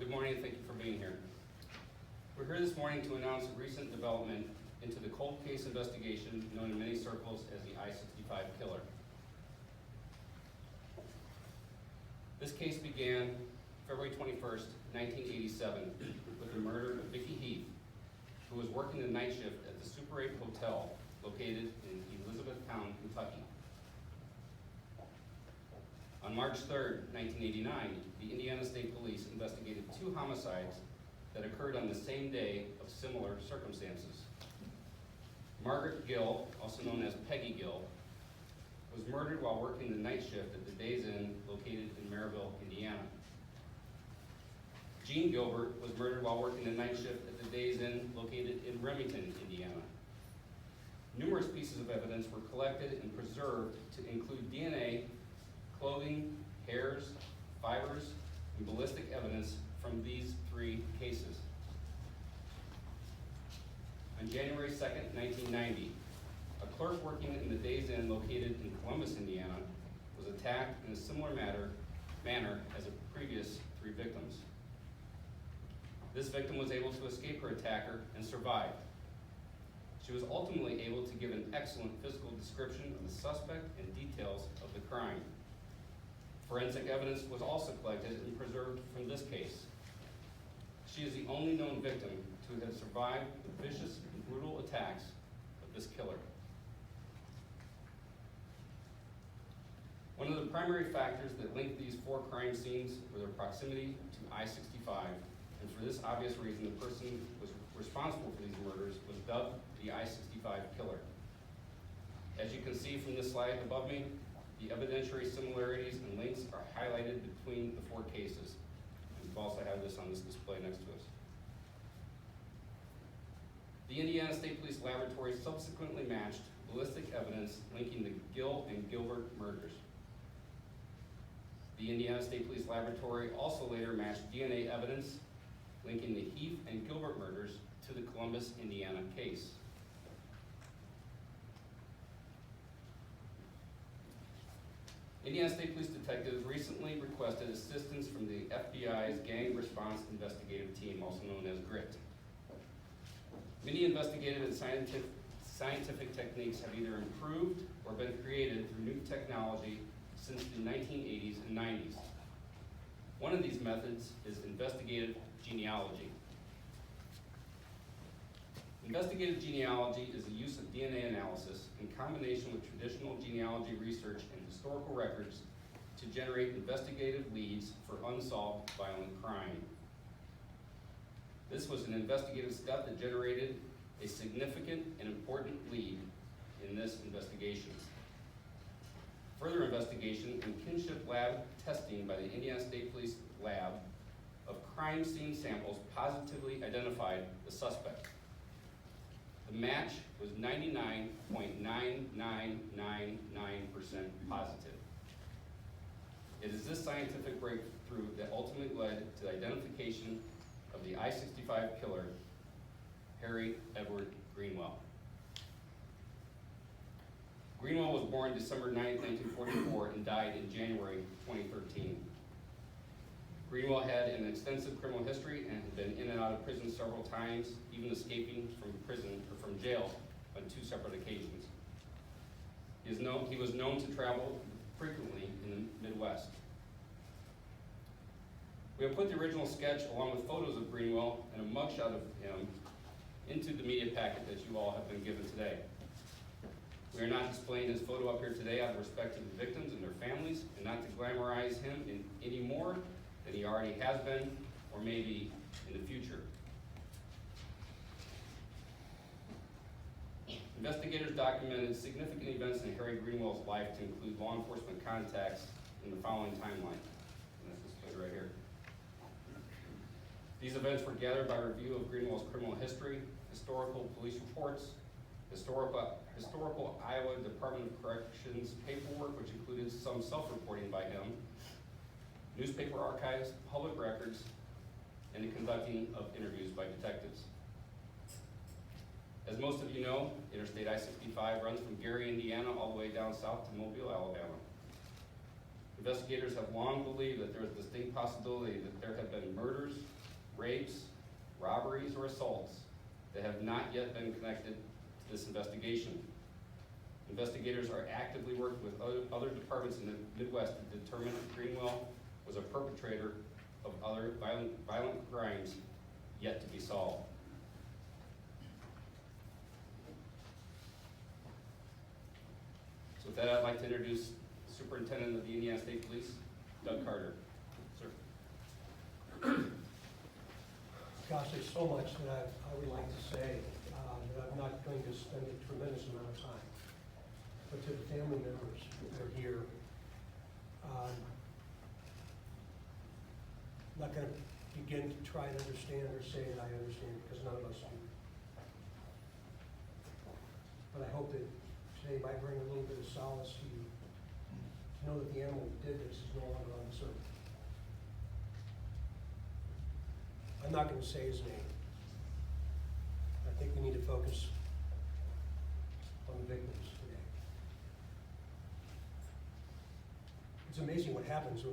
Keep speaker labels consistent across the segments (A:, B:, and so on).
A: Good morning and thank you for being here. We're here this morning to announce a recent development into the cold case investigation known in many circles as the I-65 killer. This case began February 21st, 1987 with the murder of Vicky Heath, who was working the night shift at the Super 8 Hotel located in Elizabethtown, Kentucky. On March 3rd, 1989, the Indiana State Police investigated 2 homicides that occurred on the same day of similar circumstances. Margaret Gill, also known as Peggy Gill, was murdered while working the night shift at the Days Inn located in Maryville, Indiana. Jean Gilbert was murdered while working the night shift at the Days Inn located in Remington, Indiana. Numerous pieces of evidence were collected and preserved to include DNA, clothing, hairs, fibers, and ballistic evidence from these 3 cases. On January 2nd, 1990, a clerk working in the Days Inn located in Columbus, Indiana, was attacked in a similar manner as the previous 3 victims. This victim was able to escape her attacker and survived. She was ultimately able to give an excellent physical description of the suspect and details of the crime. Forensic evidence was also collected and preserved from this case. She is the only known victim to have survived the vicious and brutal attacks of this killer. One of the primary factors that linked these 4 crime scenes were their proximity to I-65, and for this obvious reason, the person who was responsible for these murders was dubbed the I-65 killer. As you can see from this slide above me, the evidentiary similarities and links are highlighted between the 4 cases. And we also have this on this display next to us. The Indiana State Police Laboratory subsequently matched ballistic evidence linking the Gill and Gilbert murders. The Indiana State Police Laboratory also later matched DNA evidence linking the Heath and Gilbert murders to the Columbus, Indiana case. Indiana State Police detectives recently requested assistance from the FBI's Gang Response Investigative Team, also known as GRIT. Many investigative and scientific techniques have either improved or been created through new technology since the 1980s and 90s. One of these methods is investigative genealogy. Investigative genealogy is the use of DNA analysis in combination with traditional genealogy research and historical records to generate investigative leads for unsolved violent crime. This was an investigative step that generated a significant and important lead in this investigation. Further investigation and kinship lab testing by the Indiana State Police Lab of crime scene samples positively identified the suspect. The match was 99.9999% positive. It is this scientific breakthrough that ultimately led to the identification of the I-65 killer, Harry Edward Greenwell. Greenwell was born December 9, 1944 and died in January 2013. Greenwell had an extensive criminal history and had been in and out of prison several times, even escaping from prison or from jail on 2 separate occasions. He was known to travel frequently in the Midwest. We have put the original sketch along with photos of Greenwell and a mugshot of him into the media packet that you all have been given today. We are not displaying his photo up here today out of respect to the victims and their families, and not to glamorize him any more than he already has been, or maybe in the future. Investigators documented significant events in Harry Greenwell's life to include law enforcement contacts in the following timeline. And that's displayed right here. These events were gathered by review of Greenwell's criminal history, historical police reports, historical Iowa Department of Corrections paperwork, which included some self-reporting by him, newspaper archives, public records, and the conducting of interviews by detectives. As most of you know, Interstate I-65 runs from Gary, Indiana, all the way down south to Mobile, Alabama. Investigators have long believed that there is a distinct possibility that there have been murders, rapes, robberies, or assaults that have not yet been connected to this investigation. Investigators are actively working with other departments in the Midwest to determine if Greenwell was a perpetrator of other violent crimes yet to be solved. So with that, I'd like to introduce the Superintendent of the Indiana State Police, Doug Carter. Sir.
B: Gosh, there's so much that I would like to say that I'm not going to spend a tremendous amount of time. But to the family members that are here, I'm not going to begin to try to understand or say that I understand, because none of us do. But I hope that today might bring a little bit of solace to you, to know that the animal that did this is no longer on this earth. I'm not going to say his name. I think we need to focus on the victims today. It's amazing what happens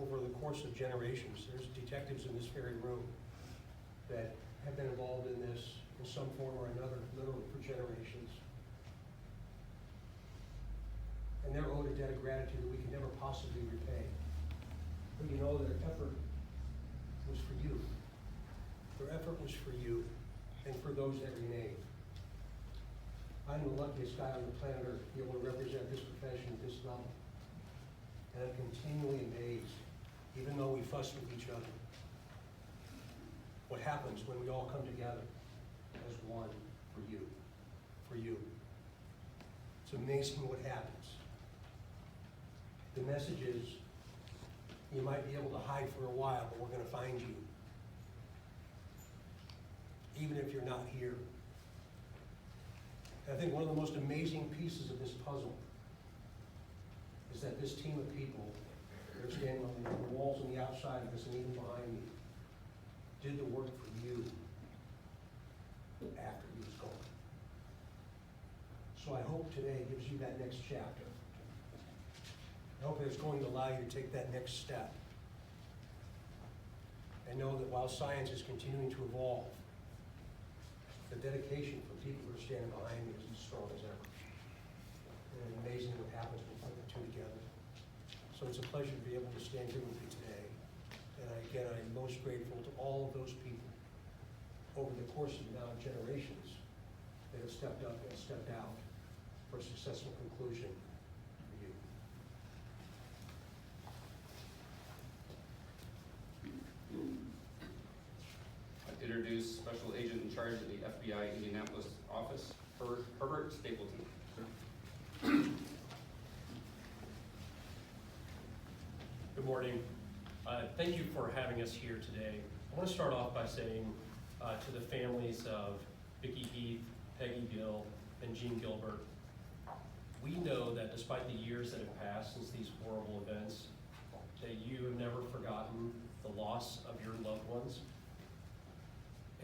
B: over the course of generations. There's detectives in this very room that have been involved in this in some form or another, literally for generations. And they're owed a debt of gratitude that we can never possibly repay. But you know, their effort was for you. Their effort was for you and for those that remain. I'm the luckiest guy on the planet Earth to be able to represent this profession at this level. And I'm continually amazed, even though we fuss with each other, what happens when we all come together as one for you, for you. It's amazing what happens. The message is, you might be able to hide for a while, but we're going to find you. Even if you're not here. And I think one of the most amazing pieces of this puzzle is that this team of people that are standing on the walls on the outside of this and even behind me did the work for you after he was gone. So I hope today gives you that next chapter. I hope it's going to allow you to take that next step and know that while science is continuing to evolve, the dedication from people who are standing behind me is as strong as ever. And it's amazing what happens when we put the two together. So it's a pleasure to be able to stand here with you today. And again, I'm most grateful to all of those people over the course of now generations that have stepped up and stepped out for a successful conclusion for you.
A: Introduce Special Agent in charge of the FBI Indianapolis office, Herbert Stapleton.
C: Good morning. Thank you for having us here today. I want to start off by saying to the families of Vicky, Heath, Peggy Gill, and Jean Gilbert, we know that despite the years that have passed since these horrible events, that you have never forgotten the loss of your loved ones,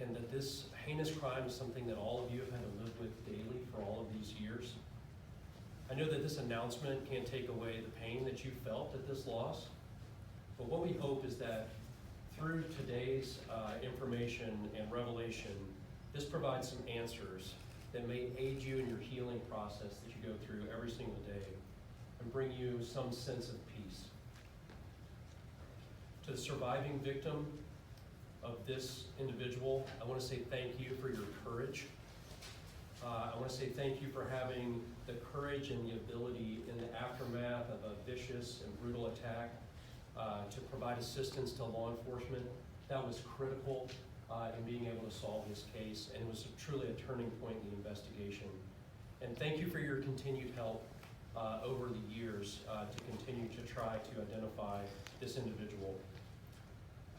C: and that this heinous crime is something that all of you have had to live with daily for all of these years. I know that this announcement can't take away the pain that you felt at this loss, but what we hope is that through today's information and revelation, this provides some answers that may aid you in your healing process that you go through every single day and bring you some sense of peace. To the surviving victim of this individual, I want to say thank you for your courage. I want to say thank you for having the courage and the ability in the aftermath of a vicious and brutal attack to provide assistance to law enforcement. That was critical in being able to solve this case, and it was truly a turning point in the investigation. And thank you for your continued help over the years to continue to try to identify this individual.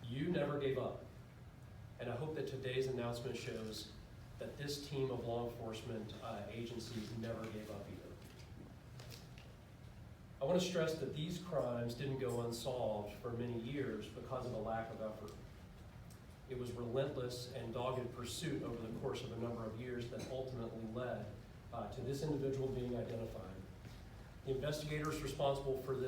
C: You never gave up. And I hope that today's announcement shows that this team of law enforcement agencies never gave up either. I want to stress that these crimes didn't go unsolved for many years because of a lack of effort. It was relentless and dogged pursuit over the course of a number of years that ultimately led to this individual being identified. The investigators responsible for this